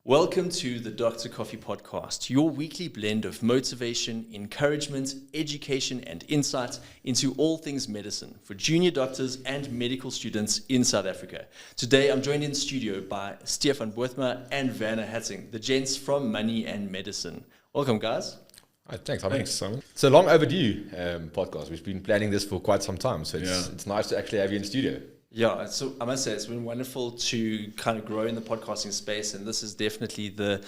Welcome to the Dr. Coffee Podcast, your weekly blend of motivation, encouragement, education, and insight into all things medicine for junior doctors and medical students in South Africa. Today, I'm joined in studio by Stefan Bothma and Werner Hattingh, the gents from Money and Medicine. Welcome, guys. Thanks, Simon. It's a long overdue podcast. We've been planning this for quite some time, so it's nice to actually have you in studio. Yeah, so I must say it's been wonderful to kind of grow in the podcasting space, and this is definitely the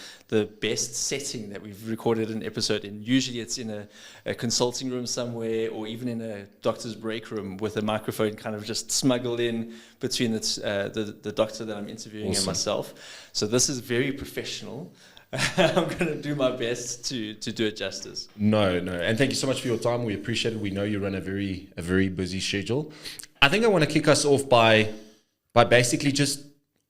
best setting that we've recorded an episode in. Usually it's in a consulting room somewhere, or even in a doctor's break room with a microphone kind of just smuggled in between the doctor that I'm interviewing and myself. So this is very professional. I'm going to do my best to do it justice. No, and thank you so much for your time. We appreciate it. We know you run a very busy schedule. I think I want to kick us off by basically just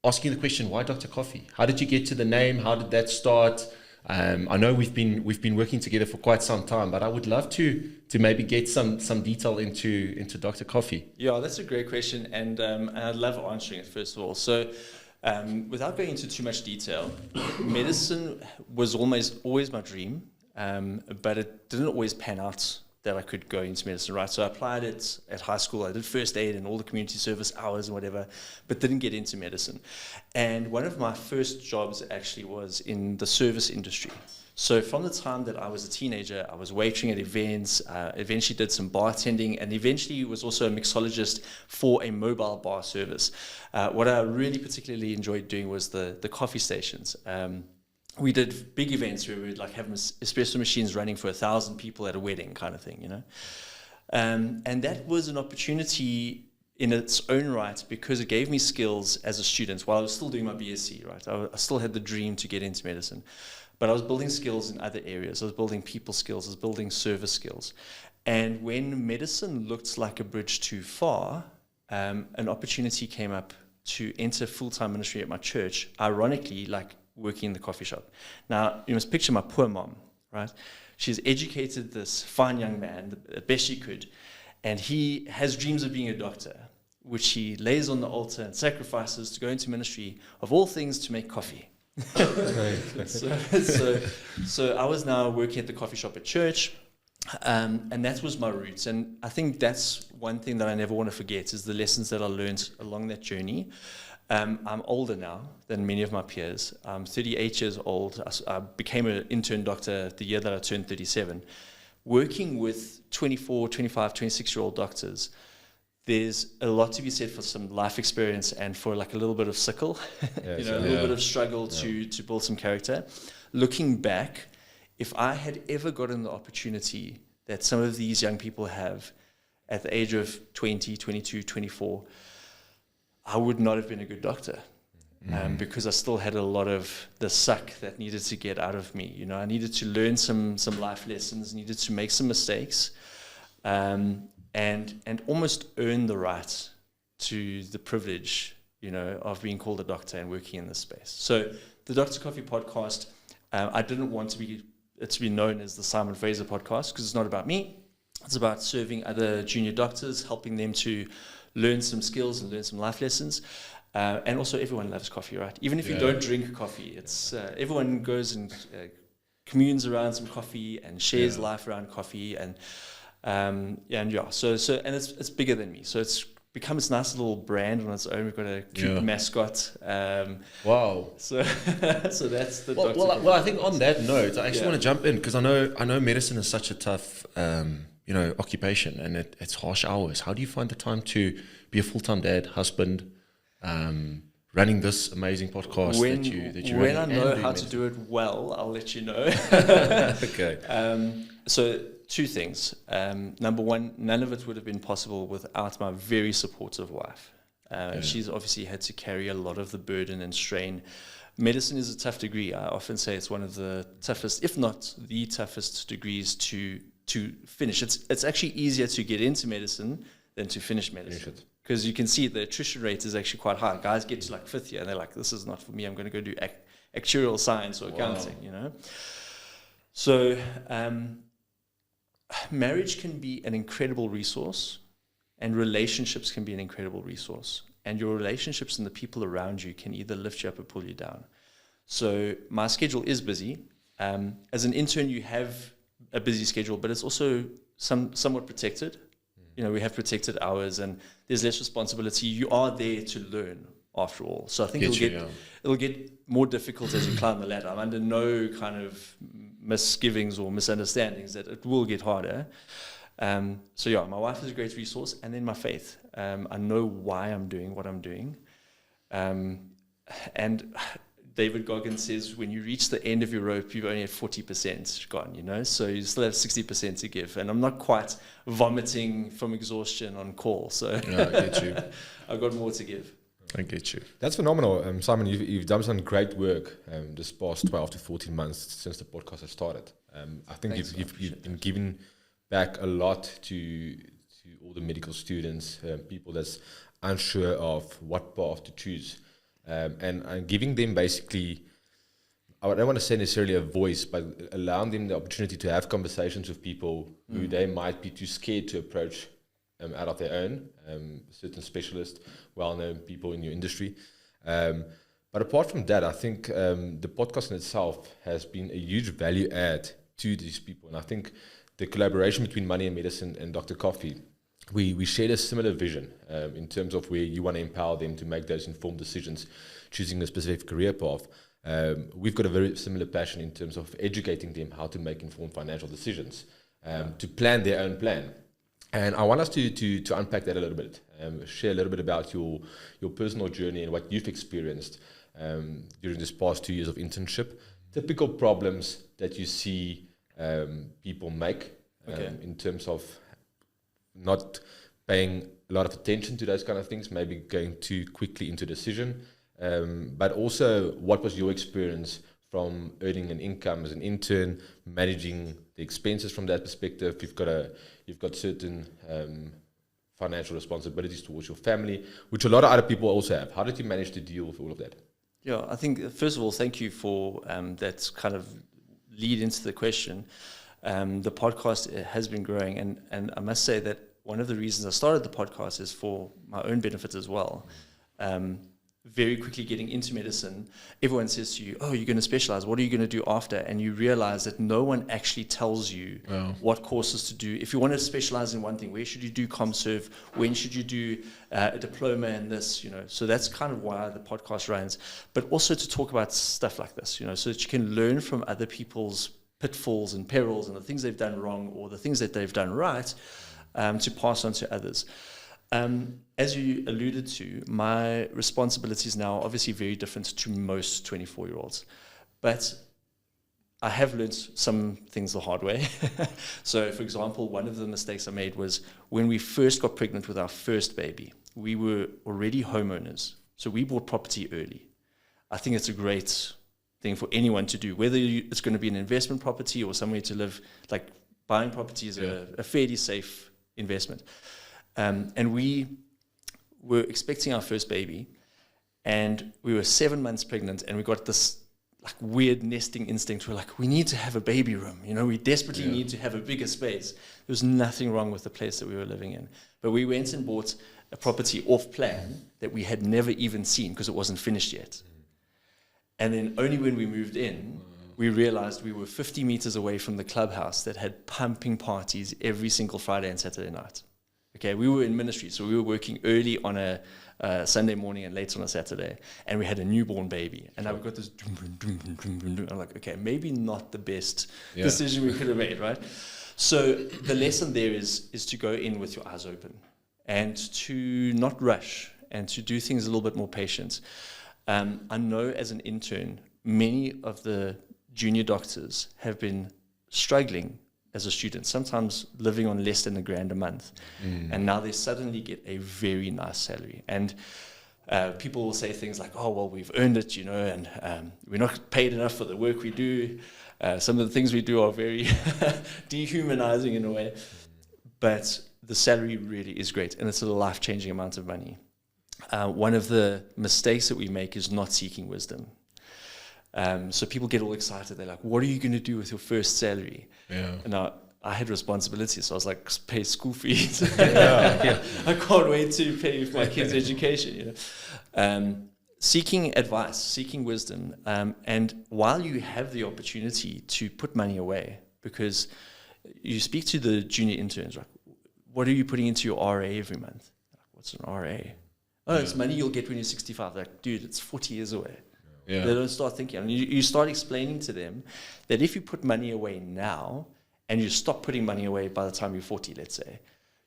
asking the question, why Dr. Coffee? How did you get to the name? How did that start? I know we've been working together for quite some time, but I would love to maybe get some detail into Dr. Coffee. Yeah, that's a great question, and I'd love answering it first of all. So without going into too much detail, medicine was always my dream, but it didn't always pan out that I could go into medicine, right? So I applied it at high school. I did first aid and all the community service hours and whatever, but didn't get into medicine. And one of my first jobs actually was in the service industry. So from the time that I was a teenager, I was waitering at events, eventually did some bartending, and eventually was also a mixologist for a mobile bar service. What I really particularly enjoyed doing was the coffee stations. We did big events where we would like have espresso machines running for 1,000 people at a wedding kind of thing, you know. And that was an opportunity in its own right because it gave me skills as a student while I was still doing my BSc, right? I still had the dream to get into medicine, but I was building skills in other areas. I was building people skills, I was building service skills. And when medicine looked like a bridge too far, an opportunity came up to enter full-time ministry at my church, ironically, like working in the coffee shop. Now, you must picture my poor mom, right? She's educated this fine young man the best she could, and he has dreams of being a doctor, which he lays on the altar and sacrifices to go into ministry, of all things, to make coffee. So I was now working at the coffee shop at church, and that was my roots. And I think that's one thing that I never want to forget is the lessons that I learned along that journey. I'm older now than many of my peers. I'm 38 years old. I became an intern doctor the year that I turned 37. Working with 24, 25, 26-year-old doctors, there's a lot to be said for some life experience and for like a little bit of sickle, a little bit of struggle to build some character. Looking back, if I had ever gotten the opportunity that some of these young people have at the age of 20, 22, 24, I would not have been a good doctor because I still had a lot of the suck that needed to get out of me. You know, I needed to learn some life lessons, needed to make some mistakes, and almost earn the right to the privilege, you know, of being called a doctor and working in this space. So the Dr. Coffee podcast, I didn't want to be known as the Simon Fraser podcast because it's not about me. It's about serving other junior doctors, helping them to learn some skills and learn some life lessons. And also everyone loves coffee, right? Even if you don't drink coffee, it's everyone goes and communes around some coffee and shares life around coffee and it's bigger than me. So it's become this nice little brand on its own. We've got a cute mascot. Wow. So that's the Dr. Well, I think on that note, I actually want to jump in because I know medicine is such a tough occupation, and it's harsh hours. How do you find the time to be a full-time dad, husband, running this amazing podcast that you when I know how to do it well, I'll let you know. Okay. So two things. Number one, none of it would have been possible without my very supportive wife. She's obviously had to carry a lot of the burden and strain. Medicine is a tough degree. I often say it's one of the toughest, if not the toughest degrees to finish. It's actually easier to get into medicine than to finish medicine. Because you can see the attrition rate is actually quite high. Guys get to like fifth year and they're like, this is not for me. I'm going to go do actuarial science or accounting, you know. So marriage can be an incredible resource and relationships can be an incredible resource. And your relationships and the people around you can either lift you up or pull you down. So my schedule is busy. As an intern, you have a busy schedule, but it's also somewhat protected. You know, we have protected hours and there's less responsibility. You are there to learn after all. So I think it'll get more difficult as you climb the ladder. I'm under no kind of misgivings or misunderstandings that it will get harder. So yeah, my wife is a great resource, and then my faith. I know why I'm doing what I'm doing. And David Goggins says, when you reach the end of your rope, you've only had 40% gone, you know, so you still have 60% to give. And I'm not quite vomiting from exhaustion on call. So No, I get you. I've got more to give. I get you. That's phenomenal. Simon, you've done some great work this past 12 to 14 months since the podcast has started. I think Thanks, you've been giving back a lot to all the medical students, people that's unsure of what path to choose. And giving them basically, I don't want to say necessarily a voice, but allowing them the opportunity to have conversations with people who they might be too scared to approach out of their own, certain specialists, well-known people in your industry. But apart from that, I think the podcast in itself has been a huge value add to these people. And I think the collaboration between Money and Medicine and Dr. Coffee, we shared a similar vision in terms of where you want to empower them to make those informed decisions, choosing a specific career path. We've got a very similar passion in terms of educating them how to make informed financial decisions, to plan their own plan. And I want us to unpack that a little bit, share a little bit about your personal journey and what you've experienced during this past 2 years of internship, typical problems that you see people make in terms of not paying a lot of attention to those kind of things, maybe going too quickly into decision, but also what was your experience from earning an income as an intern, managing the expenses from that perspective. You've got certain financial responsibilities towards your family, which a lot of other people also have. How did you manage to deal with all of that? Yeah, I think, first of all, thank you for that kind of lead into the question. The podcast has been growing, and I must say that one of the reasons I started the podcast is for my own benefit as well. Very quickly getting into medicine, everyone says to you, oh, you're going to specialize. What are you going to do after? And you realize that no one actually tells you what courses to do. If you want to specialize in one thing, where should you do ComServe? When should you do a diploma in this? You know, so that's kind of why the podcast runs. But also to talk about stuff like this, you know, so that you can learn from other people's pitfalls and perils and the things they've done wrong or the things that they've done right, to pass on to others. As you alluded to, my responsibilities now are obviously very different to most 24-year-olds. But I have learned some things the hard way. So, for example, one of the mistakes I made was when we first got pregnant with our first baby, we were already homeowners. So we bought property early. I think it's a great thing for anyone to do, whether it's going to be an investment property or somewhere to live. Like buying property is a fairly safe investment. And we were expecting our first baby, and we were 7 months pregnant, and we got this like weird nesting instinct. We're like, we need to have a baby room. You know, we desperately need to have a bigger space. There was nothing wrong with the place that we were living in. But we went and bought a property off plan that we had never even seen because it wasn't finished yet. And then only when we moved in, we realized we were 50 meters away from the clubhouse that had pumping parties every single Friday and Saturday night. Okay, we were in ministry, so we were working early on a Sunday morning and late on a Saturday, and we had a newborn baby. And now we've got this I'm like, okay, maybe not the best decision we could have made, right? So the lesson there is to go in with your eyes open and to not rush and to do things a little bit more patient. I know as an intern, many of the junior doctors have been struggling as a student, sometimes living on less than $1,000 a month. And now they suddenly get a very nice salary. And people will say things like, oh, well, we've earned it, you know, and we're not paid enough for the work we do. Some of the things we do are very dehumanizing in a way. But the salary really is great, and it's a life-changing amount of money. One of the mistakes that we make is not seeking wisdom. So people get all excited. They're like, what are you going to do with your first salary? And I had responsibilities, so I was like, pay school fees. I can't wait to pay for my kids' education, you know. seeking advice, seeking wisdom, and while you have the opportunity to put money away, because you speak to the junior interns, like, what are you putting into your RA every month? Like, what's an RA? Oh, it's money you'll get when you're 65. Like, dude, it's 40 years away. Yeah. They don't start thinking. I mean, you start explaining to them that if you put money away now and you stop putting money away by the time you're 40, let's say,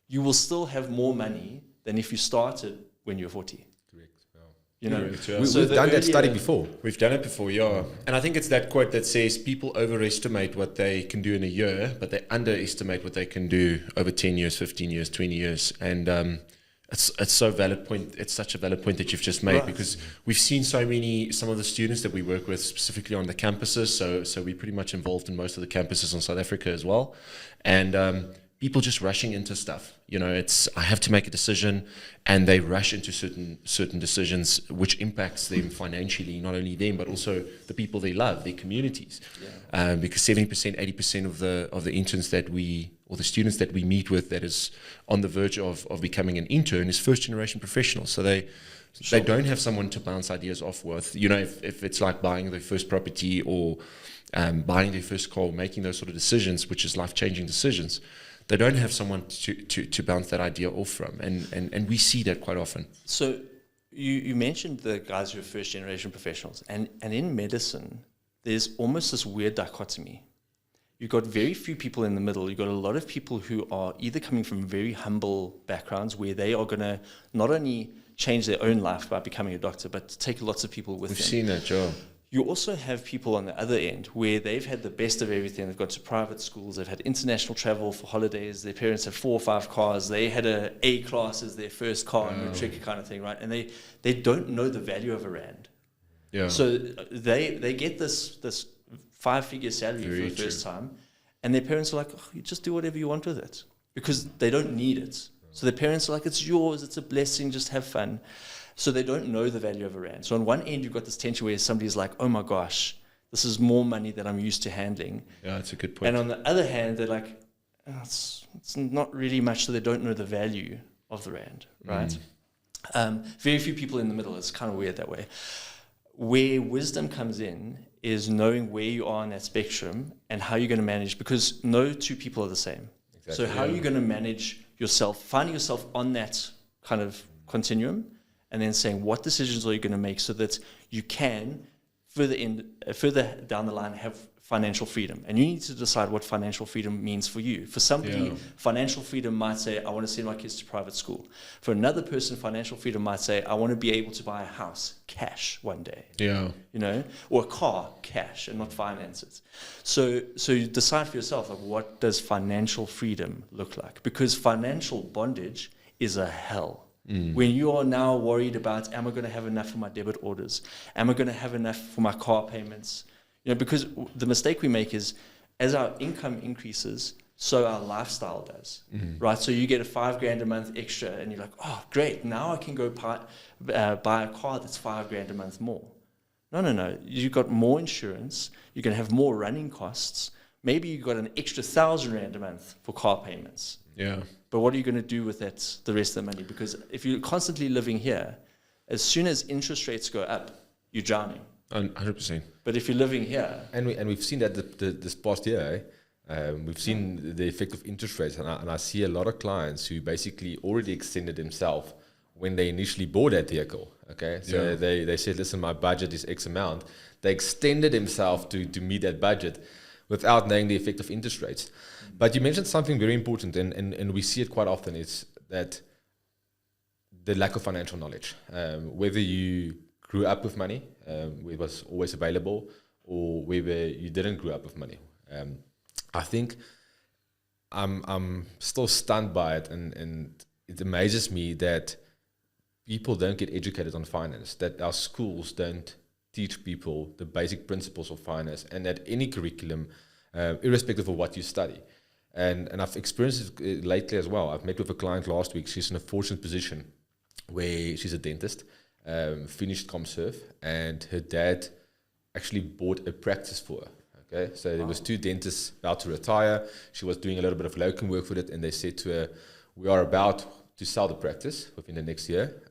you will still have more money than if you started when you're 40. Correct. Yeah. You know, Correct, yeah. We've So the done that earlier- study before. We've done it before, yeah. And I think it's that quote that says people overestimate what they can do in a year, but they underestimate what they can do over 10 years, 15 years, 20 years. And it's so valid point. It's such a valid point that you've just made, Right. because we've seen some of the students that we work with specifically on the campuses. So we're pretty much involved in most of the campuses in South Africa as well. And people just rushing into stuff. You know, I have to make a decision, and they rush into certain decisions, which impacts them financially, not only them, but also the people they love, their communities. Yeah. Because 70%, 80% of the interns or the students that we meet with that is on the verge of becoming an intern is first generation professionals. So they don't have someone to bounce ideas off with. You know, if it's like buying their first property or buying their first car, making those sort of decisions, which is life-changing decisions, they don't have someone to bounce that idea off from. And we see that quite often. So you mentioned the guys who are first generation professionals, and in medicine, there's almost this weird dichotomy. You've got very few people in the middle. You've got a lot of people who are either coming from very humble backgrounds where they are going to not only change their own life by becoming a doctor, but take lots of people with We've them. seen that, Joe. You also have people on the other end where they've had the best of everything. They've gone to private schools. They've had international travel for holidays. Their parents have 4 or 5 cars. They had a A class as their first car in matric kind of thing, right? And they don't know the value of a rand. Yeah. So they get this 5-figure salary Very for the first true. time, and their parents are like, oh, you just do whatever you want with it, because they don't need it. So their parents are like, it's yours, it's a blessing, just have fun. So they don't know the value of a rand. So on one end, you've got this tension where somebody's like, oh my gosh, this is more money than I'm used to handling. Yeah, that's a good point. And on the other hand, they're like, oh, it's not really much, so they don't know the value of the rand, right? Very few people in the middle. It's kind of weird that way. Where wisdom comes in is knowing where you are on that spectrum and how you're going to manage, because no two people are the same. Exactly, So how are you going to manage yourself, finding yourself on that kind of continuum, and then saying what decisions are you going to make so that you can further down the line have financial freedom. And you need to decide what financial freedom means for you. For somebody, financial freedom might say, I want to send my kids to private school. For another person, financial freedom might say, I want to be able to buy a house cash one day. Yeah. You know, or a car cash and not finance it. So you decide for yourself, like, what does financial freedom look like? Because financial bondage is a hell. When you are now worried about, am I going to have enough for my debit orders? Am I going to have enough for my car payments? You know, because the mistake we make is, as our income increases, so our lifestyle does, right? So you get a $5,000 a month extra, and you're like, oh, great, now I can go buy a car that's $5,000 a month more. No. You've got more insurance. You're going to have more running costs. Maybe you've got an extra 1,000 Rand a month for car payments. Yeah. But what are you going to do with that, the rest of the money? Because if you're constantly living here, as soon as interest rates go up, you're drowning. 100%. But if you're living here, And we've seen that this past year, we've seen the effect of interest rates, and I see a lot of clients who basically already extended themselves when they initially bought that vehicle. Okay, so they said, listen, my budget is X amount. They extended themselves to meet that budget without knowing the effect of interest rates. But you mentioned something very important, and we see it quite often, is that the lack of financial knowledge. Whether you grew up with money, it was always available, or whether you didn't grow up with money. I think I'm still stunned by it, and it amazes me that people don't get educated on finance, that our schools don't teach people the basic principles of finance, and that any curriculum, irrespective of what you study. And I've experienced it lately as well. I've met with a client last week. She's in a fortunate position where she's a dentist, finished ComServe, and her dad actually bought a practice for her. Okay, so there was 2 dentists about to retire. She was doing a little bit of locum work with it, and they said to her, we are about to sell the practice within the next year.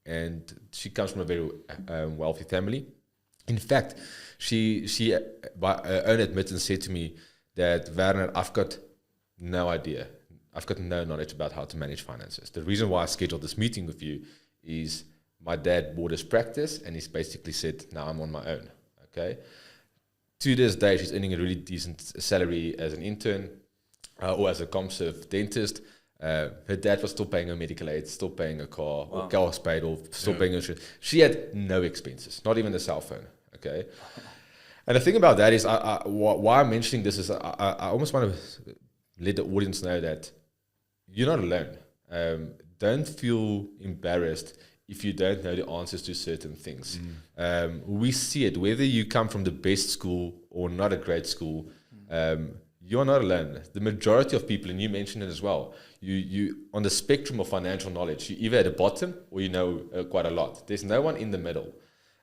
and she comes from a very wealthy family. In fact, she by her own admittance said to me that, Werner, I've got no idea. I've got no knowledge about how to manage finances. The reason why I scheduled this meeting with you is my dad bought his practice and he's basically said, now I'm on my own. Okay. To this day, she's earning a really decent salary as an intern or as a ComServe dentist. Her dad was still paying her medical aid, still paying her car, or car was paid off, still paying her insurance. She had no expenses, not even the cell phone. Okay. And the thing about that is, why I'm mentioning this is I almost want to let the audience know that you're not alone. Don't feel embarrassed if you don't know the answers to certain things. We see it, whether you come from the best school or not a great school, you're not alone. The majority of people, and you mentioned it as well, you on the spectrum of financial knowledge, you're either at the bottom or you know quite a lot. There's no one in the middle.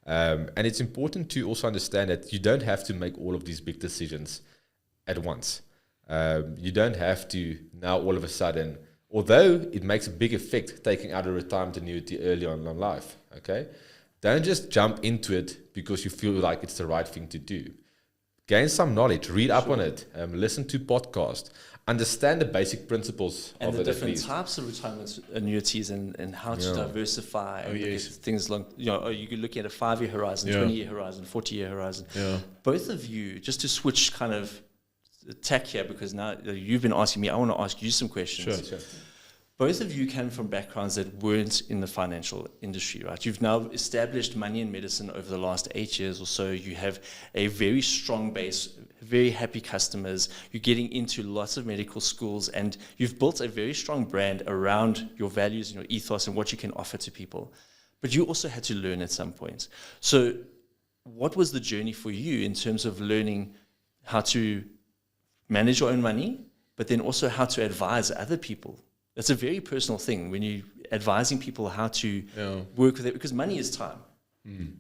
And it's important to also understand that you don't have to make all of these big decisions at once. You don't have to now all of a sudden, although it makes a big effect taking out a retirement annuity early on in life, okay? Don't just jump into it because you feel like it's the right thing to do. Gain some knowledge, read up on it, listen to podcasts, understand the basic principles and of the it. different types of retirement annuities and how to diversify and look at things long. You could look at a 5-year horizon, 20-year horizon, 40-year horizon. Both of you, just to switch kind of tack here, because now you've been asking me, I want to ask you some questions. Sure. Both of you came from backgrounds that weren't in the financial industry, right? You've now established money in medicine over the last 8 years or so. You have a very strong base, very happy customers. You're getting into lots of medical schools, and you've built a very strong brand around your values and your ethos and what you can offer to people. But you also had to learn at some point. So what was the journey for you in terms of learning how to manage your own money, but then also how to advise other people? That's a very personal thing when you're advising people how to work with it, because money is time,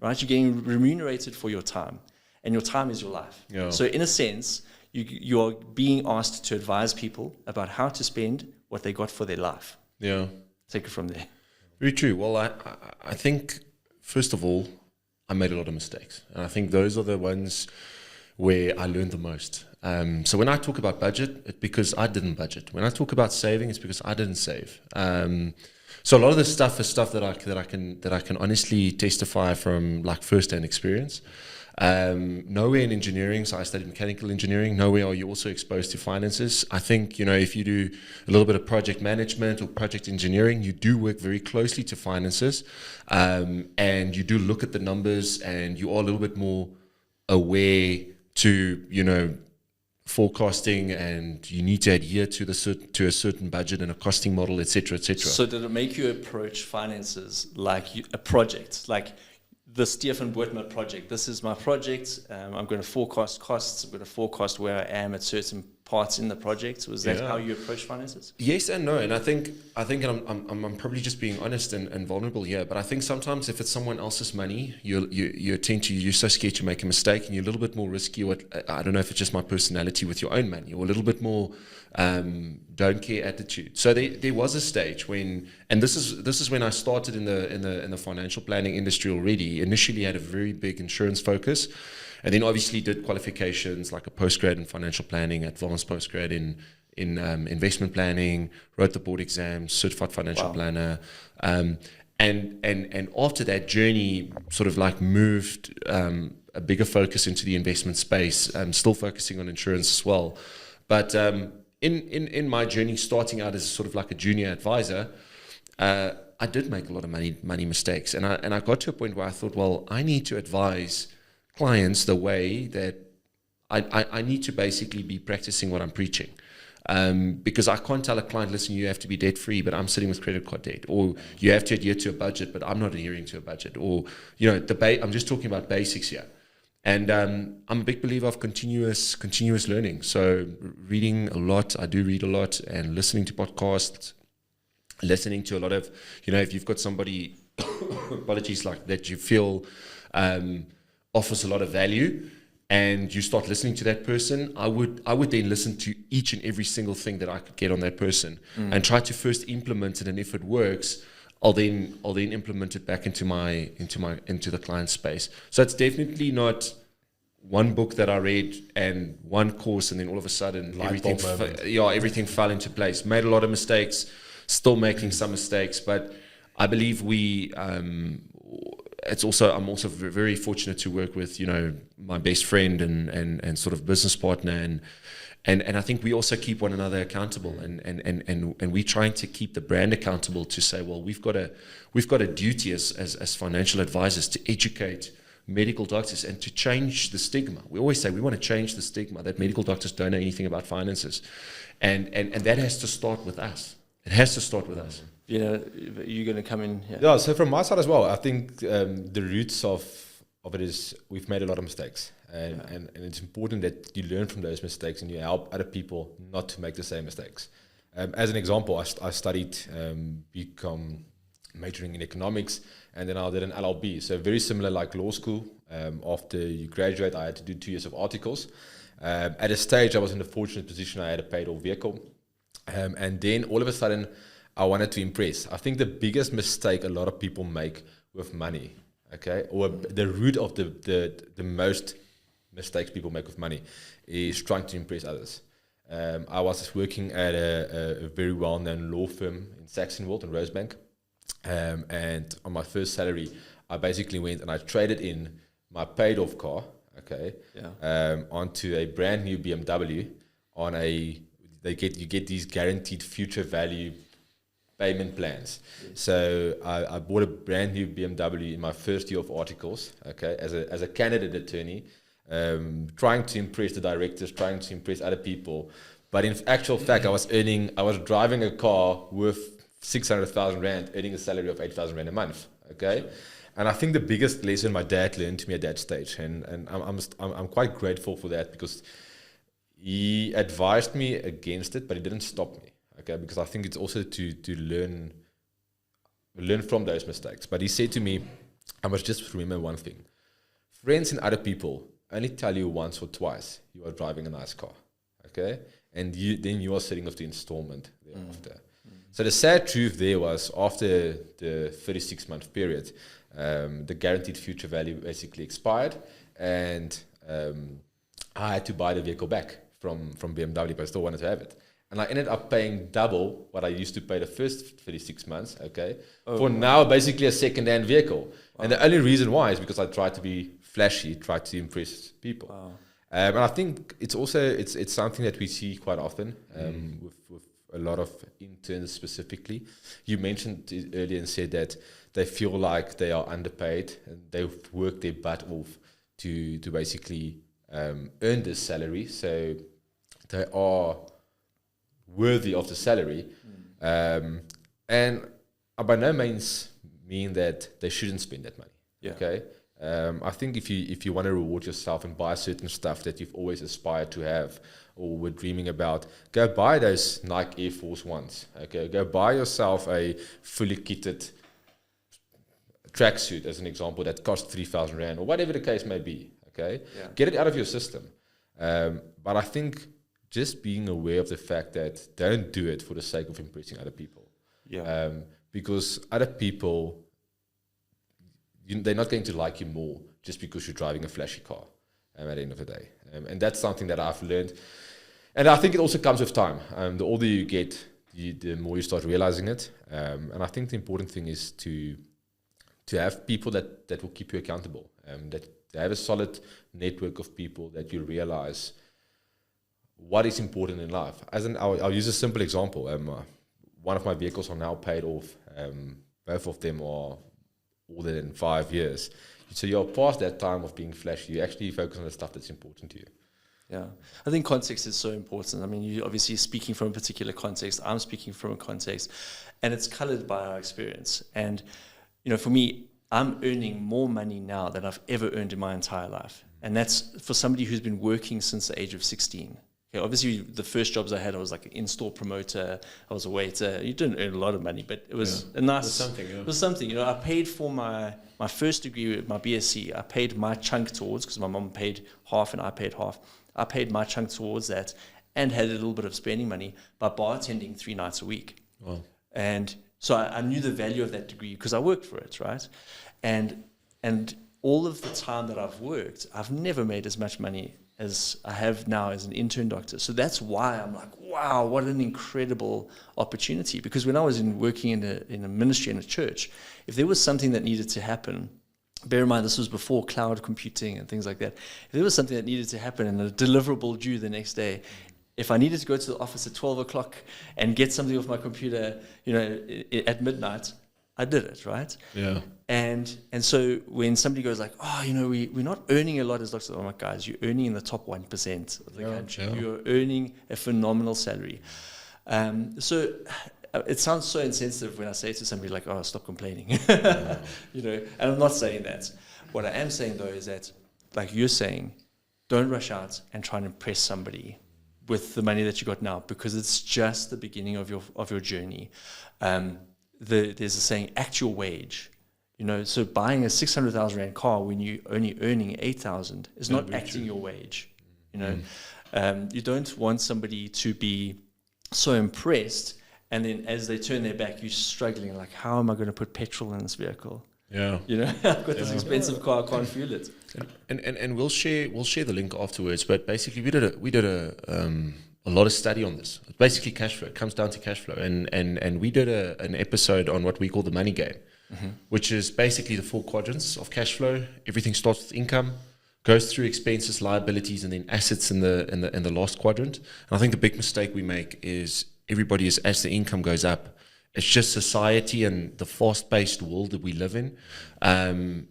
right? You're getting remunerated for your time, and your time is your life. So in a sense, you are being asked to advise people about how to spend what they got for their life. Take it from there. Very true. Well, I think, first of all, I made a lot of mistakes. And I think those are the ones where I learned the most. So when I talk about budget, it's because I didn't budget. When I talk about saving, it's because I didn't save. So a lot of this stuff is stuff that I can honestly testify from like first-hand experience. Nowhere in engineering, so I studied mechanical engineering, nowhere are you also exposed to finances. I think, if you do a little bit of project management or project engineering, you do work very closely to finances, and you do look at the numbers, and you are a little bit more aware to, forecasting, and you need to adhere to a certain budget and a costing model, etc., etc. So did it make you approach finances like a project, like the Stefan Bothma project? This is my project. I'm going to forecast costs. I'm going to forecast where I am at certain parts in the project. Was that how you approach finances? Yes and no. And I think I'm probably just being honest and vulnerable here. But I think sometimes if it's someone else's money, you're so scared to make a mistake, and you're a little bit more risky. I don't know if it's just my personality with your own money, or a little bit more don't care attitude. So there was a stage when, and this is when I started in the financial planning industry already. Initially, I had a very big insurance focus, and then obviously did qualifications like a postgrad in financial planning, advanced postgrad in investment planning, wrote the board exams, certified financial planner, and after that journey, sort of like moved a bigger focus into the investment space. Still focusing on insurance as well, but in my journey, starting out as sort of like a junior advisor, I did make a lot of money mistakes, and I got to a point where I thought, well, I need to advise clients the way that I need to basically be practicing what I'm preaching, because I can't tell a client, listen, you have to be debt free, but I'm sitting with credit card debt, or you have to adhere to a budget, but I'm not adhering to a budget, or I'm just talking about basics here. And I'm a big believer of continuous learning. So reading a lot, I do read a lot, and listening to podcasts, listening to a lot of, if you've got somebody, apologies, like that you feel offers a lot of value, and you start listening to that person, I would then listen to each and every single thing that I could get on that person, and try to first implement it. And if it works, I'll then implement it back into the client space. So it's definitely not one book that I read and one course, and then all of a sudden everything fell into place. Made a lot of mistakes, still making some mistakes, but I believe I'm also very fortunate to work with, my best friend and sort of business partner, and I think we also keep one another accountable, and we're trying to keep the brand accountable to say, well, we've got a duty as financial advisors to educate medical doctors and to change the stigma. We always say we want to change the stigma that medical doctors don't know anything about finances, and that has to start with us. It has to start with us. You're going to come in. Yeah. So from my side as well, I think the roots of it is we've made a lot of mistakes, and it's important that you learn from those mistakes and you help other people not to make the same mistakes. As an example, I studied BCom, majoring in economics, and then I did an LLB. So very similar like law school. After you graduate, I had to do 2 years of articles. At a stage, I was in the fortunate position I had a paid-off vehicle, and then all of a sudden, I wanted to impress. I think the biggest mistake a lot of people make with money, okay, or the root of the most mistakes people make with money is trying to impress others. I was working at a very well-known law firm in Saxonwold in Rosebank, and on my first salary, I basically went and I traded in my paid-off car, okay, onto a brand new BMW on you get these guaranteed future value payment plans. Yes. So I bought a brand new BMW in my first year of articles, okay, as a candidate attorney, trying to impress the directors, trying to impress other people. But in actual fact, I was driving a car worth 600,000 Rand, earning a salary of 8,000 Rand a month, okay? Sure. And I think the biggest lesson my dad learned to me at that stage, and I'm quite grateful for that, because he advised me against it, but he didn't stop me. Okay, because I think it's also to learn from those mistakes. But he said to me, I must just remember one thing. Friends and other people only tell you once or twice you are driving a nice car. Okay? And then you are setting off the installment thereafter. So the sad truth there was, after the 36-month period, the guaranteed future value basically expired, and I had to buy the vehicle back from BMW, but I still wanted to have it. And I ended up paying double what I used to pay the first 36 months, okay, now basically a second-hand vehicle. Wow. And the only reason why is because I tried to be flashy, tried to impress people. Wow. And I think it's something that we see quite often with a lot of interns specifically. You mentioned it earlier and said that they feel like they are underpaid and they've worked their butt off to basically earn this salary. So they are worthy of the salary, and I by no means mean that they shouldn't spend that money. Yeah. Okay, I think if you want to reward yourself and buy certain stuff that you've always aspired to have or were dreaming about, go buy those Nike Air Force Ones. Okay, go buy yourself a fully kitted tracksuit, as an example, that costs 3,000 Rand or whatever the case may be. Okay, get it out of your system. But I think just being aware of the fact that don't do it for the sake of impressing other people. Yeah. Because other people, they're not going to like you more just because you're driving a flashy car at the end of the day. And that's something that I've learned. And I think it also comes with time. The older you get, the more you start realizing it. And I think the important thing is to have people that will keep you accountable. That have a solid network of people that you realize what is important in life. I'll use a simple example. One of my vehicles are now paid off. Both of them are older than 5 years. So you're past that time of being flashy. You actually focus on the stuff that's important to you. Yeah, I think context is so important. I mean, you're obviously speaking from a particular context. I'm speaking from a context, and it's colored by our experience. And, for me, I'm earning more money now than I've ever earned in my entire life. And that's for somebody who's been working since the age of 16. Okay, obviously, the first jobs I had, I was like an in-store promoter. I was a waiter. You didn't earn a lot of money, but it was a nice. It was something. I paid for my first degree, my BSc. I paid my chunk towards, because my mom paid half and I paid half. I paid my chunk towards that, and had a little bit of spending money by bartending 3 nights a week. Wow. And So I knew the value of that degree because I worked for it, right? And all of the time that I've worked, I've never made as much money as I have now as an intern doctor. So that's why I'm like, wow, what an incredible opportunity. Because when I was working in a ministry in a church, if there was something that needed to happen, bear in mind this was before cloud computing and things like that, if there was something that needed to happen and a deliverable due the next day, if I needed to go to the office at 12 o'clock and get something off my computer, at midnight, I did it, right? Yeah. And so when somebody goes like, oh, we're not earning a lot as doctors, I'm like, guys, you're earning in the top 1% of the country. Yeah. You're earning a phenomenal salary. So it sounds so insensitive when I say to somebody like, oh, stop complaining. And I'm not saying that. What I am saying, though, is that, like you're saying, don't rush out and try and impress somebody with the money that you got now, because it's just the beginning of your journey. There's a saying, act your wage. So buying a 600,000 rand car when you're only earning 8,000 is not acting your wage. You don't want somebody to be so impressed, and then as they turn their back, you're struggling, like, how am I going to put petrol in this vehicle? Yeah. I've got this expensive car, I can't fuel it. And we'll share the link afterwards. But basically, we did a lot of study on this. It's basically cash flow. It comes down to cash flow, and we did an episode on what we call the money game, which is basically the 4 quadrants of cash flow. Everything starts with income, goes through expenses, liabilities, and then assets in the last quadrant. And I think the big mistake we make is everybody is, as the income goes up, it's just society and the fast-paced world that we live in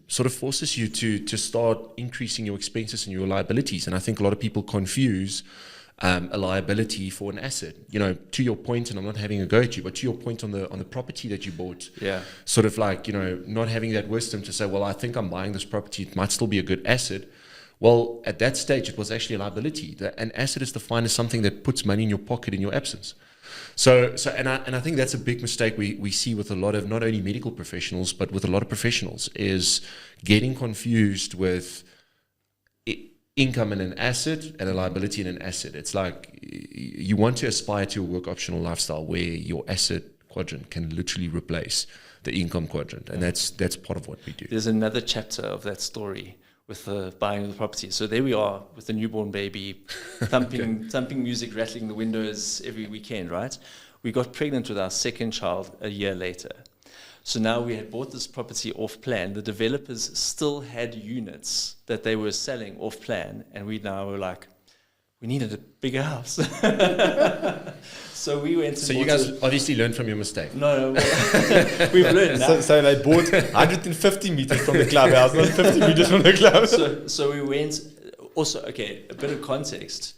sort of forces you to start increasing your expenses and your liabilities. And I think a lot of people confuse a liability for an asset. To your point, and I'm not having a go at you, but to your point on the property that you bought, sort of like, not having that wisdom to say, well, I think I'm buying this property, it might still be a good asset. Well, at that stage, it was actually a liability. An asset is defined as something that puts money in your pocket in your absence. So I think that's a big mistake we see with a lot of not only medical professionals, but with a lot of professionals, is getting confused with income in an asset and a liability in an asset. It's like you want to aspire to a work optional lifestyle where your asset quadrant can literally replace the income quadrant, and that's part of what we do. There's another chapter of that story with the buying of the property. So there we are with the newborn baby, thumping music, rattling the windows every weekend, right? We got pregnant with our second child a year later. So now we had bought this property off plan. The developers still had units that they were selling off plan, and we now were like, we needed a bigger house. So we went. So you guys obviously learned from your mistake. No, we've learned now. So they bought 150 meters from the clubhouse, not 50 meters from the club. So we went. Also, okay, a bit of context.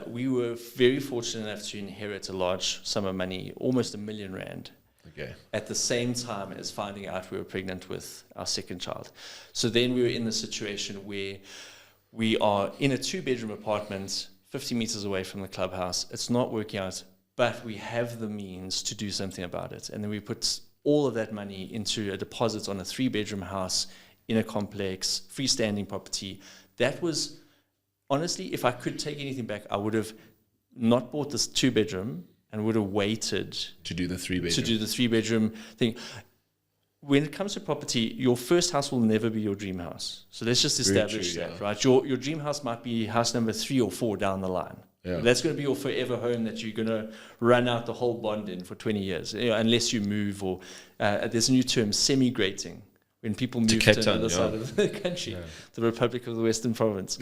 We were very fortunate enough to inherit a large sum of money, almost R1 million. Okay. At the same time as finding out we were pregnant with our second child. So then we were in the situation where we are in a 2-bedroom apartment, 50 meters away from the clubhouse. It's not working out, but we have the means to do something about it. And then we put all of that money into a deposit on a 3-bedroom house in a complex, freestanding property. That was, honestly, if I could take anything back, I would have not bought this 2-bedroom and would have waited to do the 3-bedroom. To do the 3-bedroom thing. When it comes to property, your first house will never be your dream house. So let's just establish that, right? Your dream house might be house number 3 or 4 down the line. Yeah. That's going to be your forever home that you're going to run out the whole bond in for 20 years, unless you move or there's a new term, semi-grating. When people move to another side of the country, the Republic of the Western Province.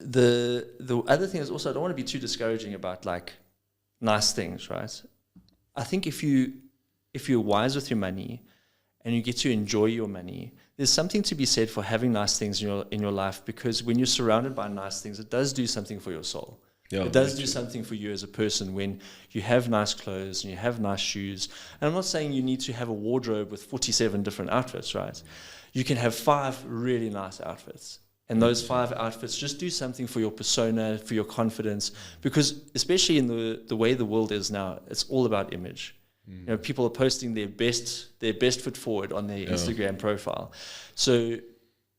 The other thing is also, I don't want to be too discouraging about like nice things, right? I think if you're wise with your money and you get to enjoy your money, there's something to be said for having nice things in your life, because when you're surrounded by nice things, it does do something for your soul. Yeah, it does do something for you as a person when you have nice clothes and you have nice shoes. And I'm not saying you need to have a wardrobe with 47 different outfits, right? You can have 5 really nice outfits. And those 5 outfits just do something for your persona, for your confidence, because especially in the way the world is now, it's all about image. People are posting their best foot forward on their Instagram profile. So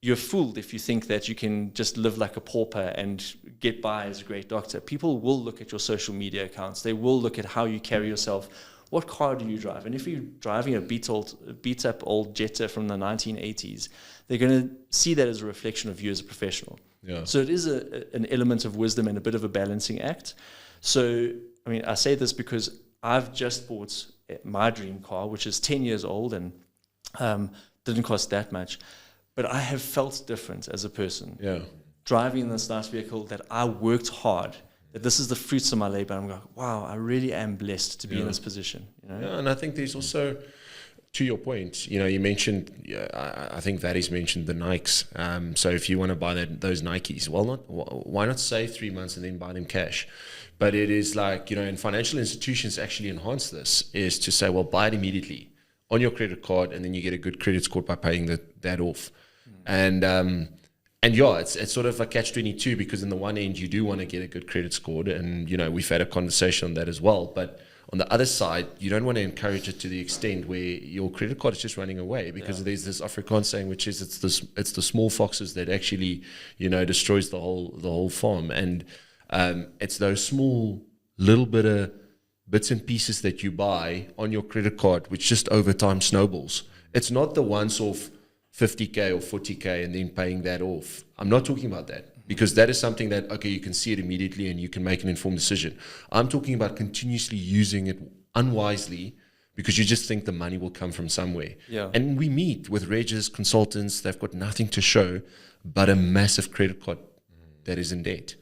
you're fooled if you think that you can just live like a pauper and get by as a great doctor. People will look at your social media accounts. They will look at how you carry yourself, what car do you drive? And if you're driving a beat up old Jetta from the 1980s, they're going to see that as a reflection of you as a professional. Yeah. So it is an element of wisdom and a bit of a balancing act. So, I mean, I say this because I've just bought my dream car, which is 10 years old and didn't cost that much. But I have felt different as a person. Yeah. Driving this nice vehicle that I worked hard, that this is the fruits of my labor. I'm going, wow, I really am blessed to be in this position. You know? Yeah, and I think there's also, to your point, you mentioned, I think Vady's mentioned the Nikes. So if you want to buy those Nikes, why not save 3 months and then buy them cash? But it is like, and financial institutions actually enhance this, is to say, well, buy it immediately on your credit card, and then you get a good credit score by paying that off. And yeah, it's sort of a catch-22, because in the one end, you do want to get a good credit score. And, we've had a conversation on that as well. But on the other side, you don't want to encourage it to the extent where your credit card is just running away, because there's this Afrikaans saying, which is it's the small foxes that actually, destroys the whole farm. And it's those small little bits and pieces that you buy on your credit card, which just over time snowballs. It's not the once-off 50K or 40K and then paying that off. I'm not talking about that, because that is something that, okay, you can see it immediately and you can make an informed decision. I'm talking about continuously using it unwisely, because you just think the money will come from somewhere. Yeah. And we meet with Regis consultants, they've got nothing to show but a massive credit card that is in debt.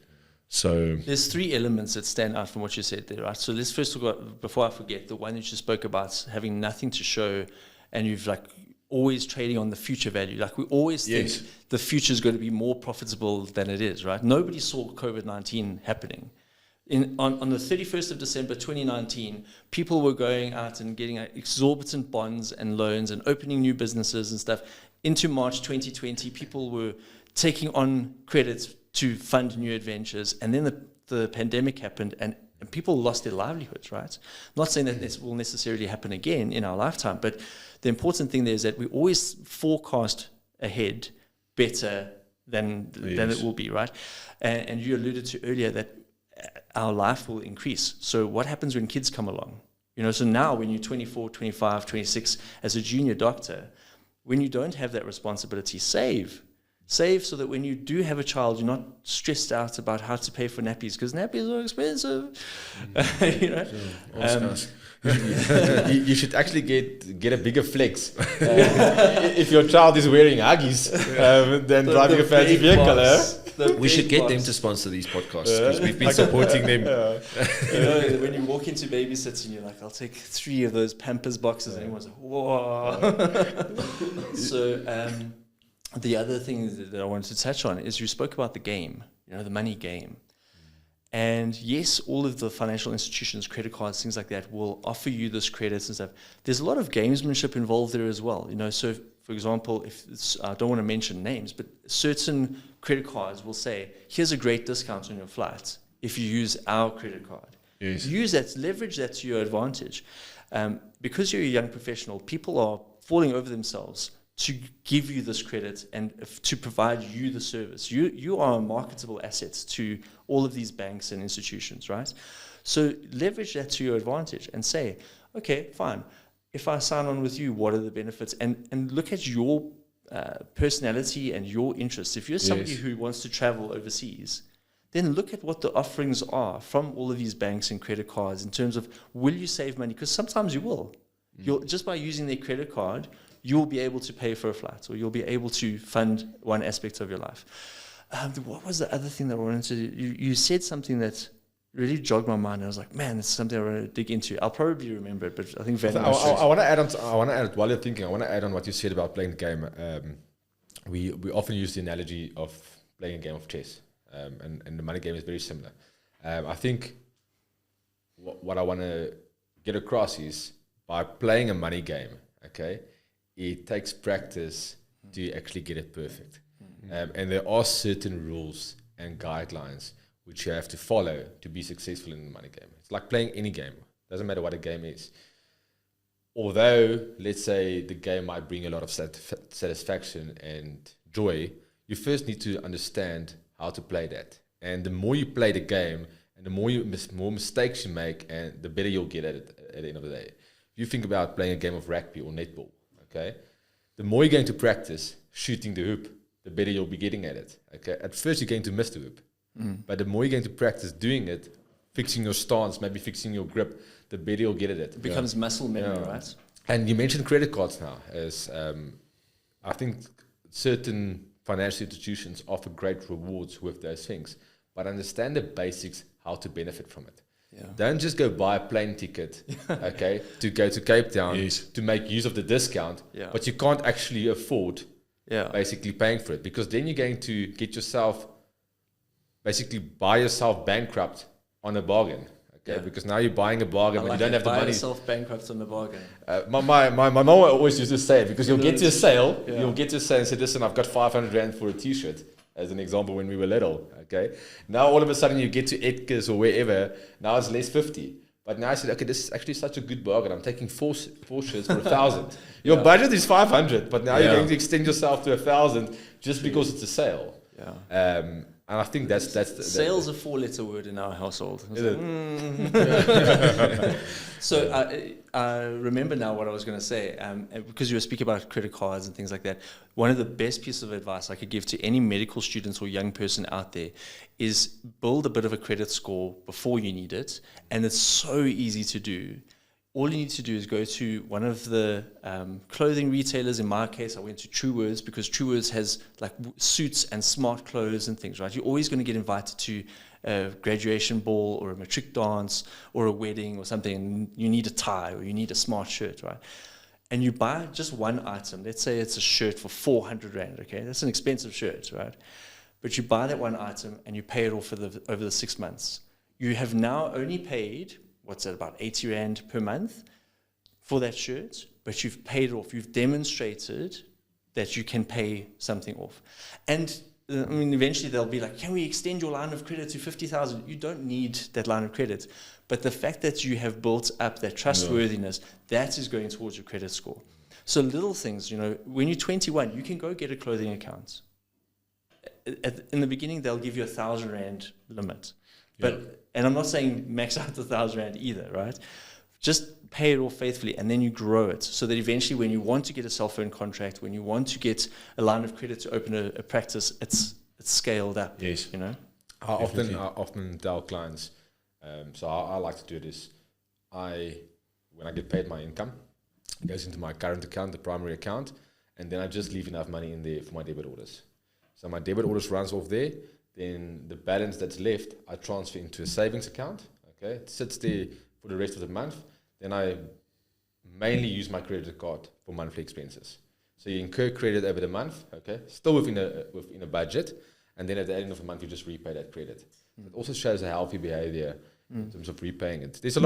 So there's 3 elements that stand out from what you said there, right? So let's first talk about, before I forget, the one that you spoke about, having nothing to show, and you've always trading on the future value. We always think the future is going to be more profitable than it is, right? Nobody saw COVID-19 happening. On the 31st of December 2019, people were going out and getting exorbitant bonds and loans and opening new businesses and stuff. Into March 2020, people were taking on credits to fund new adventures. And then the pandemic happened, and people lost their livelihoods, right? Not saying that this will necessarily happen again in our lifetime, but the important thing there is that we always forecast ahead better than it will be, right? And you alluded to earlier that our life will increase. So what happens when kids come along? So now when you're 24, 25, 26, as a junior doctor, when you don't have that responsibility, save so that when you do have a child, you're not stressed out about how to pay for nappies, because nappies are expensive. You should actually get a bigger flex. If your child is wearing Huggies, then driving a fancy vehicle. We should get them to sponsor these podcasts, because we've been supporting them. When you walk into babysits and you're like, I'll take 3 of those Pampers boxes, and everyone's like, whoa. So the other thing that I wanted to touch on is you spoke about the game, the money game. And yes, all of the financial institutions, credit cards, things like that will offer you this credits and stuff. There's a lot of gamesmanship involved there as well. So for example, I don't want to mention names, but certain credit cards will say, here's a great discount on your flight if you use our credit card. Yes. Use that, leverage that to your advantage. Because you're a young professional, people are falling over themselves to give you this credit and to provide you the service. You are a marketable asset to all of these banks and institutions, right? So leverage that to your advantage and say, okay, fine. If I sign on with you, what are the benefits? And look at your personality and your interests. If you're somebody who wants to travel overseas, then look at what the offerings are from all of these banks and credit cards in terms of, will you save money? Because sometimes you will. You'll, just by using their credit card, you'll be able to pay for a flight, or you'll be able to fund one aspect of your life. What was the other thing that I wanted to do? You said something that really jogged my mind. I was like, man, it's something I want to dig into. I'll probably remember it, but I think I want to add on. I want to add while you're thinking. I want to add on what you said about playing the game. We often use the analogy of playing a game of chess, and the money game is very similar. I think what I want to get across is, by playing a money game, okay, it takes practice to actually get it perfect. And there are certain rules and guidelines which you have to follow to be successful in the money game. It's like playing any game. Doesn't matter what a game is. Although, let's say the game might bring a lot of satisfaction and joy, you first need to understand how to play that. And the more you play the game And the more mistakes you make, and the better you'll get at it at the end of the day. If you think about playing a game of rugby or netball, okay, the more you're going to practice shooting the hoop, the better you'll be getting at it. Okay, at first you're going to miss the hoop, but the more you're going to practice doing it, fixing your stance, maybe fixing your grip, the better you'll get at it. It becomes muscle memory, right? And you mentioned credit cards now. As I think certain financial institutions offer great rewards with those things, but understand the basics, how to benefit from it. Yeah. Don't just go buy a plane ticket, okay, to go to Cape Town to make use of the discount, but you can't actually afford basically paying for it, because then you're going to get yourself, basically buy yourself bankrupt on a bargain. Okay, because now you're buying a bargain, but you don't have the money. Buy yourself bankrupt on the bargain. My mom always used to say it, because you'll get to a sale, you'll get to a sale and say, listen, I've got 500 Rand for a t-shirt, as an example, when we were little. Okay, now all of a sudden you get to Edgar's or wherever, now it's less 50. But now I said, okay, this is actually such a good bargain. I'm taking four shirts for 1,000. Your budget is 500, but now you're going to extend yourself to 1,000 just because it's a sale. And I think that's sales a 4-letter word in our household. So I remember now what I was going to say, because you were speaking about credit cards and things like that. One of the best pieces of advice I could give to any medical students or young person out there is build a bit of a credit score before you need it, and it's so easy to do. All you need to do is go to one of the clothing retailers. In my case, I went to True Words, because True Words has like suits and smart clothes and things, right? You're always going to get invited to a graduation ball or a matric dance or a wedding or something, and you need a tie or you need a smart shirt, right? And you buy just one item. Let's say it's a shirt for 400 Rand, okay? That's an expensive shirt, right? But you buy that one item and you pay it off over the 6 months. You have now only paid, what's that, about 80 Rand per month for that shirt, but you've paid it off. You've demonstrated that you can pay something off. And I mean, eventually they'll be like, can we extend your line of credit to 50,000? You don't need that line of credit. But the fact that you have built up that trustworthiness, that is going towards your credit score. So little things, when you're 21, you can go get a clothing account. In the beginning, they'll give you 1,000 Rand limit. And I'm not saying max out the 1,000 Rand either, right? Just pay it off faithfully, and then you grow it, so that eventually when you want to get a cell phone contract, when you want to get a line of credit to open a practice, it's scaled up. Yes. I often tell clients, so how I like to do it is, when I get paid my income, it goes into my current account, the primary account, and then I just leave enough money in there for my debit orders. So my debit orders runs off there. Then the balance that's left, I transfer into a savings account. Okay, it sits there for the rest of the month. Then I mainly use my credit card for monthly expenses. So you incur credit over the month. Okay, still within a budget, and then at the end of the month you just repay that credit. It also shows a healthy behavior in terms of repaying it. There's a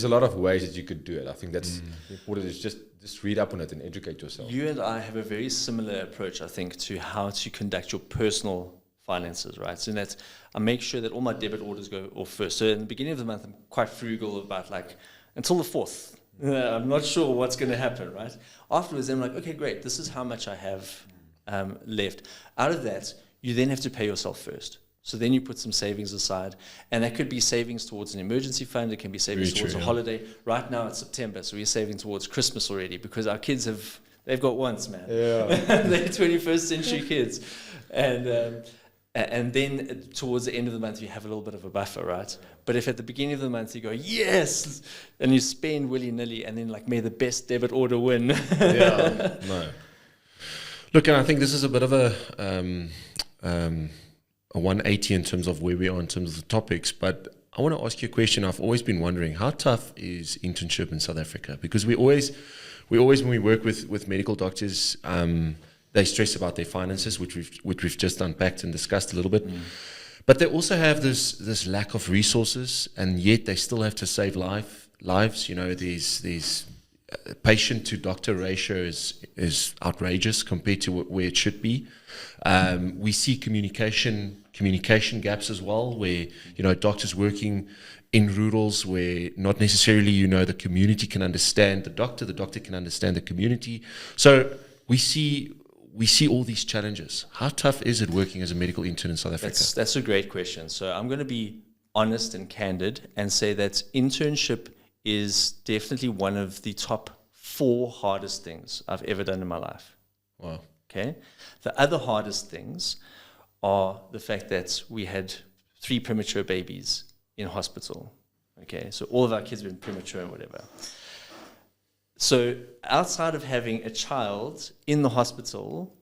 lot of ways that you could do it. I think that's important. Is just read up on it and educate yourself. You and I have a very similar approach, I think, to how to conduct your personal finances, right? So that I make sure that all my debit orders go off first. So in the beginning of the month, I'm quite frugal about until the 4th. I'm not sure what's going to happen, right? Afterwards, I'm like, okay, great. This is how much I have left. Out of that, you then have to pay yourself first. So then you put some savings aside, and that could be savings towards an emergency fund. It can be savings towards a holiday. Right now it's September, so we're saving towards Christmas already, because our kids they've got once, man. Yeah. They're 21st century kids. And then towards the end of the month, you have a little bit of a buffer, right? But if at the beginning of the month you go, yes, and you spend willy-nilly, and then may the best debit order win. No. Look, and I think this is a bit of a 180 in terms of where we are in terms of the topics. But I want to ask you a question. I've always been wondering, how tough is internship in South Africa? Because we always when we work with medical doctors, they stress about their finances, which we've just unpacked and discussed a little bit. But they also have this lack of resources, and yet they still have to save lives. These patient to doctor ratio is outrageous compared to where it should be. We see communication gaps as well, where doctors working in rurals where not necessarily the community can understand the doctor can understand the community. So we see all these challenges. How tough is it working as a medical intern in South Africa? That's a great question. So I'm going to be honest and candid and say that internship is definitely one of the top 4 hardest things I've ever done in my life. Wow. Okay. The other hardest things are the fact that we had 3 premature babies in hospital. Okay. So all of our kids were premature and whatever. So outside of having a child in the hospital,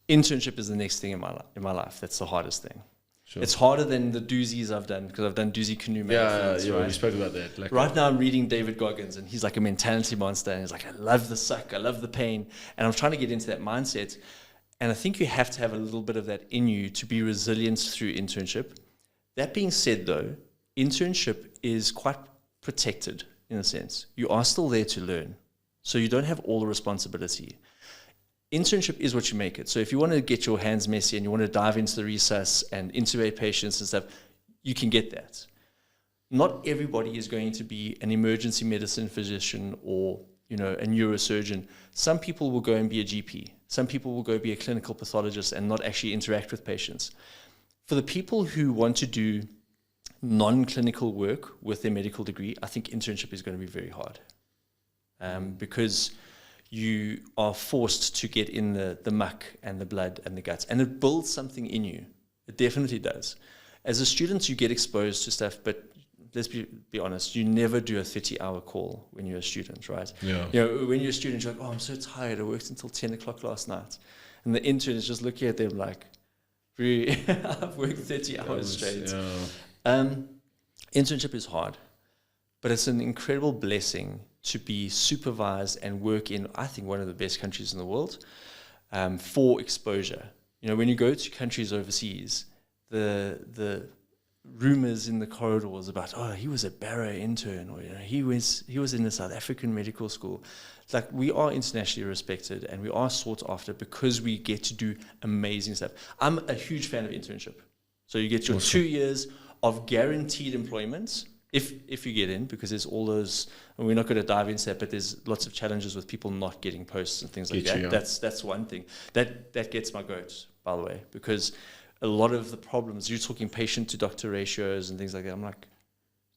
internship is the next thing in my life. That's the hardest thing. Sure. It's harder than the doozies I've done, because I've done doozy canoe marathons. Yeah, right? we spoke about that. Like Right now I'm reading David Goggins, and he's like a mentality monster, and he's like, I love the suck, I love the pain, and I'm trying to get into that mindset. And I think you have to have a little bit of that in you to be resilient through internship. That being said, though, internship is quite protected in a sense. You are still there to learn, so you don't have all the responsibility. Internship is what you make it. So if you want to get your hands messy and you want to dive into the resus and intubate patients and stuff, you can get that. Not everybody is going to be an emergency medicine physician or, a neurosurgeon. Some people will go and be a GP. Some people will go be a clinical pathologist and not actually interact with patients. For the people who want to do non-clinical work with their medical degree, I think internship is going to be very hard, because you are forced to get in the muck and the blood and the guts, and it builds something in you. It definitely does. As a student, you get exposed to stuff, but let's be honest, you never do a 30-hour call when you're a student, right? Yeah. When you're a student, you're like, oh, I'm so tired. I worked until 10 o'clock last night. And the intern is just looking at them like, really, I've worked 30 hours straight. Yeah. Internship is hard, but it's an incredible blessing to be supervised and work in, I think, one of the best countries in the world, for exposure. When you go to countries overseas, the rumors in the corridors about, oh, he was a Barrow intern, or he was in the South African medical school. It's like, we are internationally respected and we are sought after because we get to do amazing stuff. I'm a huge fan of internship. So you get your 2 years of guaranteed employment, if you get in, because there's all those, and we're not going to dive into that, but there's lots of challenges with people not getting posts and things like that. Yeah. That's one thing. That gets my goat, by the way, because a lot of the problems, you're talking patient to doctor ratios and things like that. I'm like,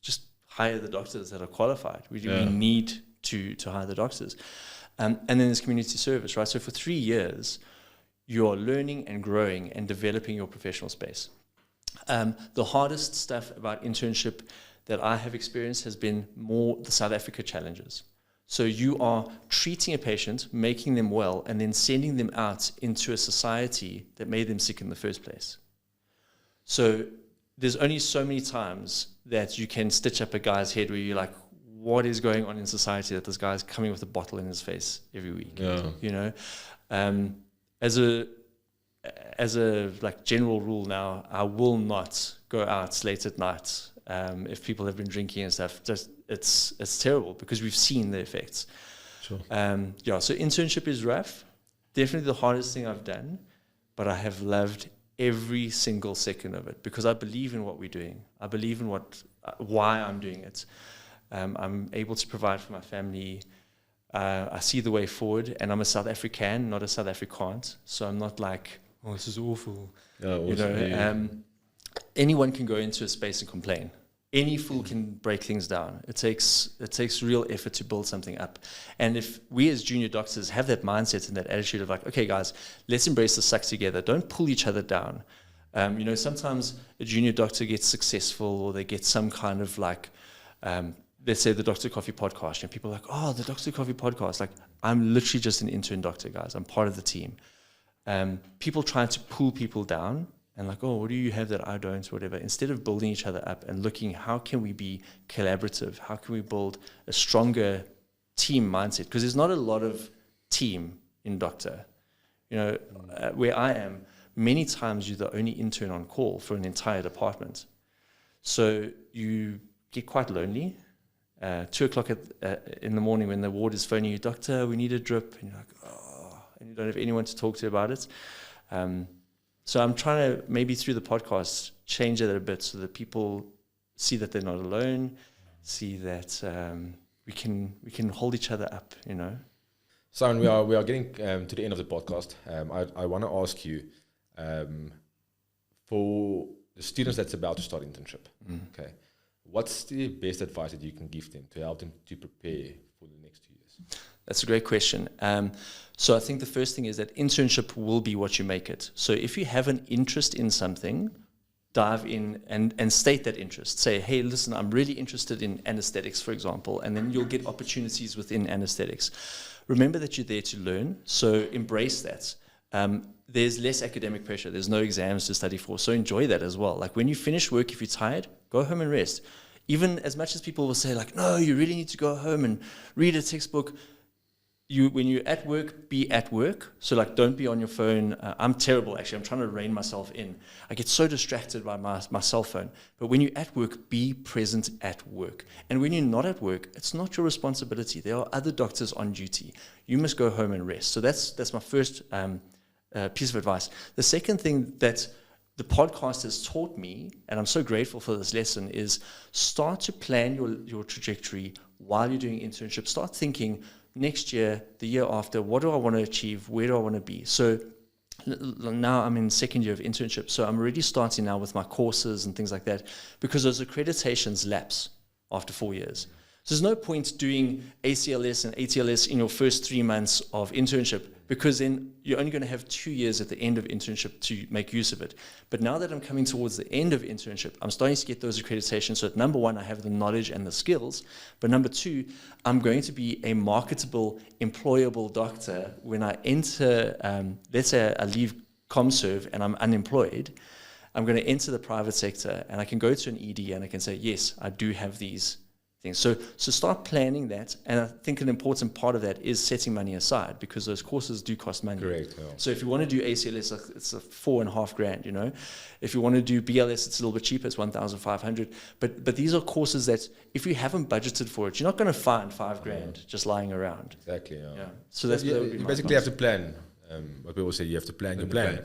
just hire the doctors that are qualified. We need to hire the doctors. And then there's community service, right? So for 3 years, you are learning and growing and developing your professional space. The hardest stuff about internship that I have experienced has been more the South Africa challenges. So you are treating a patient, making them well, and then sending them out into a society that made them sick in the first place. So there's only so many times that you can stitch up a guy's head where you're like, what is going on in society that this guy's coming with a bottle in his face every week? Yeah. As a like general rule now, I will not go out late at night if people have been drinking and stuff. Just it's terrible because we've seen the effects. Sure. So internship is rough. Definitely the hardest thing I've done, but I have loved every single second of it because I believe in what we're doing. I believe in why I'm doing it. I'm able to provide for my family. I see the way forward, and I'm a South African, not a South Afrikaans. So I'm not like, oh, this is awful. Anyone can go into a space and complain. Any fool can break things down. It takes real effort to build something up. And if we as junior doctors have that mindset and that attitude of like, okay, guys, let's embrace the suck together. Don't pull each other down. Sometimes a junior doctor gets successful or they get some kind of like, let's say the Dr. Coffee podcast. And people are like, oh, the Dr. Coffee podcast. Like, I'm literally just an intern doctor, guys. I'm part of the team. People trying to pull people down and like, oh, what do you have that I don't, or whatever, instead of building each other up and looking, how can we be collaborative? How can we build a stronger team mindset? Because there's not a lot of team in doctor. Where I am, many times you're the only intern on call for an entire department. So you get quite lonely. 2 o'clock in the morning when the ward is phoning you, doctor, we need a drip. And you're like, oh, and you don't have anyone to talk to about it. So I'm trying to, maybe through the podcast, change it a bit so that people see that they're not alone, see that we can hold each other up, Simon, we are getting to the end of the podcast. I want to ask you, for the students that's about to start internship. Okay, what's the best advice that you can give them to help them to prepare for the next 2 years? That's a great question. So I think the first thing is that internship will be what you make it. So if you have an interest in something, dive in and state that interest. Say, hey, listen, I'm really interested in anesthetics, for example, and then you'll get opportunities within anesthetics. Remember that you're there to learn, so embrace that. There's less academic pressure. There's no exams to study for, so enjoy that as well. Like when you finish work, if you're tired, go home and rest. Even as much as people will say, like, no, you really need to go home and read a textbook, when you're at work, be at work. So like, don't be on your phone. I'm terrible, actually. I'm trying to rein myself in. I get so distracted by my cell phone. But when you're at work, be present at work. And when you're not at work, it's not your responsibility. There are other doctors on duty. You must go home and rest. So that's my first piece of advice. The second thing that the podcast has taught me, and I'm so grateful for this lesson, is start to plan your trajectory while you're doing internship. Start thinking, next year, the year after, what do I want to achieve? Where do I want to be? So now I'm in second year of internship. So I'm already starting now with my courses and things like that, because those accreditations lapse after 4 years. So there's no point doing ACLS and ATLS in your first 3 months of internship, because then you're only going to have 2 years at the end of internship to make use of it. But now that I'm coming towards the end of internship, I'm starting to get those accreditations. So that number one, I have the knowledge and the skills. But number two, I'm going to be a marketable, employable doctor when I enter, let's say I leave ComServe and I'm unemployed. I'm going to enter the private sector and I can go to an ED and I can say, yes, I do have these things. So start planning that, and I think an important part of that is setting money aside, because those courses do cost money. Correct. Yeah. So if you want to do ACLS, it's a $4,500. You know, if you want to do BLS, it's a little bit cheaper. It's $1,500. But these are courses that if you haven't budgeted for it, you're not going to find $5,000 just lying around. Exactly. Yeah. So that's you basically have to plan. What people say, you have to plan your plan.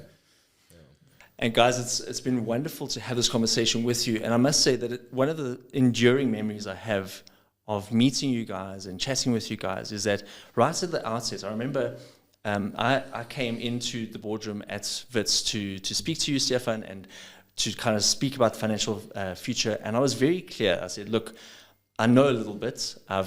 And guys, it's been wonderful to have this conversation with you. And I must say that one of the enduring memories I have of meeting you guys and chatting with you guys is that right at the outset, I remember I came into the boardroom at WITS to speak to you, Stefan, and to kind of speak about the financial future. And I was very clear. I said, look, I know a little bit. I'm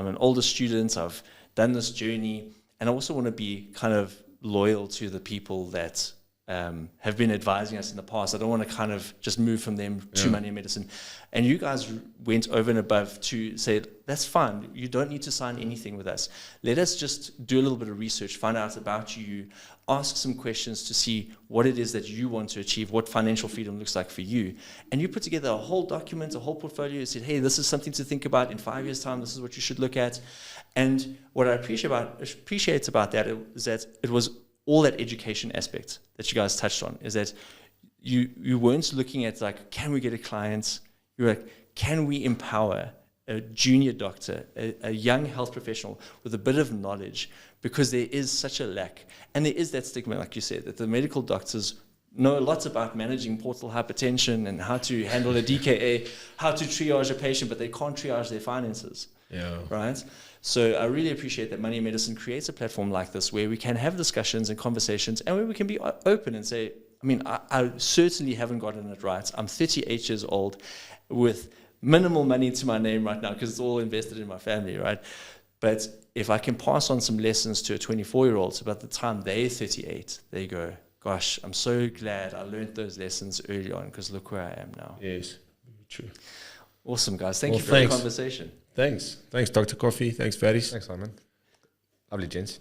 an older student. I've done this journey. And I also want to be kind of loyal to the people that have been advising us in the past. I don't want to kind of just move from them to money and medicine. And you guys went over and above to say, that's fine. You don't need to sign anything with us. Let us just do a little bit of research, find out about you, ask some questions to see what it is that you want to achieve, what financial freedom looks like for you. And you put together a whole document, a whole portfolio. You said, hey, this is something to think about in 5 years' time. This is what you should look at. And what I appreciate about that is that it was all that education aspect that you guys touched on, is that you weren't looking at like, can we get a client? You were like, can we empower a junior doctor, a young health professional with a bit of knowledge, because there is such a lack. And there is that stigma, like you said, that the medical doctors know lots about managing portal hypertension and how to handle a DKA, how to triage a patient, but they can't triage their finances. Yeah. Right? So I really appreciate that Money in Medicine creates a platform like this where we can have discussions and conversations, and where we can be open and say, I mean, I certainly haven't gotten it right. I'm 38 years old with minimal money to my name right now because it's all invested in my family, right? But if I can pass on some lessons to a 24-year-old, so by the time they're 38, they go, gosh, I'm so glad I learned those lessons early on, because look where I am now. Yes, true. Awesome, guys. Thank you for the conversation. Thanks, Dr. Coffee. Thanks, Faris. Thanks, Simon. Lovely, gents.